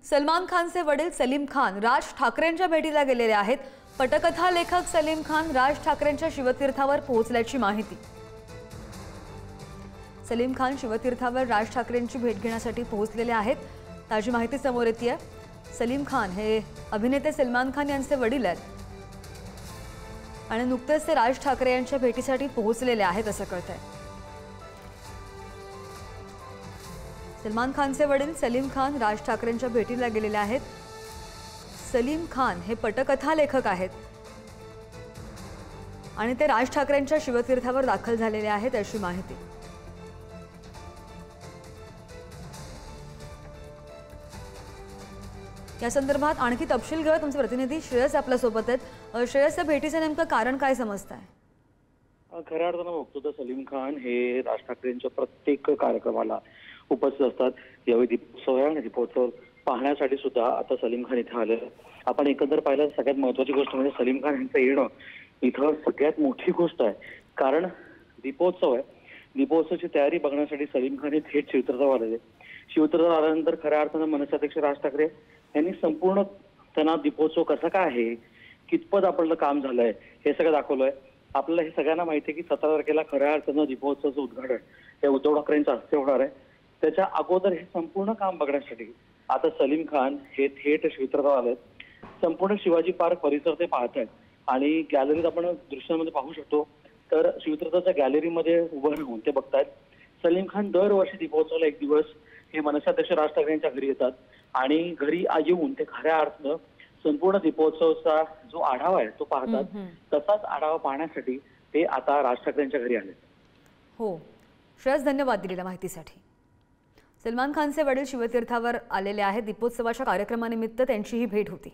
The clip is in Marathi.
सलमान खानचे वडील सलीम खान राज ठाकरेंच्या भेटीला गेलेले आहेत। पटकथा लेखक सलीम खान राज ठाकरेंच्या शिवतीर्थावर पोहोचल्याची माहिती। सलीम खान शिवतीर्थावर राज ठाकरेंची भेट घेण्यासाठी पोहोचलेले आहेत। ताजी माहिती समोर येतेय। सलीम खान हे अभिनेते सलमान खान यांचे वडील आहेत आणि नुकतेच ते राज ठाकरे यांच्या भेटीसाठी पोहोचलेले आहेत असं कळतंय। सलमान खानचे वडील सलीम खान राज ठाकरेंच्या भेटीला गेलेले आहेत। सलीम खान हे पटकथा लेखक आहेत आणि ते राज ठाकरेंच्या शिवतीर्थावर दाखल झालेले आहेत अशी माहिती। या संदर्भात आणखी तपशील घेऊया। तुमचे प्रतिनिधी श्रेयस आपल्या सोबत आहेत। श्रेयस, भेटीचे नेमकं कारण काय समजतंय? खऱ्या अर्थानं बघतो तर सलीम खान हे राज ठाकरेंच्या प्रत्येक कार्यक्रमाला उपस्थित असतात। यावेळी दीपोत्सव आहे आणि दीपोत्सव पाहण्यासाठी सुद्धा आता सलीम खान इथे आले। आपण एकंदर पाहिलं सगळ्यात महत्त्वाची गोष्ट म्हणजे सलीम खान यांचं येणं इथं सगळ्यात मोठी गोष्ट आहे, कारण दीपोत्सव आहे। दीपोत्सवाची तयारी बघण्यासाठी सलीम खान हे थेट शिवतीर्थावर आलेले। शिवतीर्थावर आल्यानंतर खऱ्या अर्थानं मनसेअध्यक्ष राज ठाकरे यांनी संपूर्ण त्यांना दीपोत्सव कसा काय आहे, कितपत आपलं काम झालंय हे सगळं दाखवलंय। आपल्याला हे सगळ्यांना माहिती आहे की 17 तारखेला खऱ्या अर्थानं दीपोत्सवाचं उद्घाटन हे उद्धव ठाकरेंच्या हस्ते होणार आहे। त्याच्या अगोदर हे संपूर्ण काम बघण्यासाठी आता सलीम खान हे थेट शिवतीर्थावर आले। संपूर्ण शिवाजी पार्क परिसर ते पाहत आहेत आणि गॅलरीत आपण दृश्यामध्ये पाहू शकतो तर शिवतीर्थाच्या गॅलरीमध्ये उभं राहून ते बघतायत। सलीम खान दरवर्षी दीपोत्सवाला एक दिवस हे मनसेअध्यक्ष राज ठाकरे यांच्या घरी येतात आणि घरी येऊन ते खऱ्या अर्थानं संपूर्ण दीपोत्सवाचा जो आढावा आहे तो पाहतात। तसाच आढावा पाहण्यासाठी ते आता राज ठाकरेंच्या घरी आले। हो श्रेयस, धन्यवाद दिलेल्या माहितीसाठी। सलमान खानचे वडील शिवतीर्थावर आलेले आहेत। दीपोत्सवाच्या कार्यक्रमानिमित्त त्यांची ही भेट होती।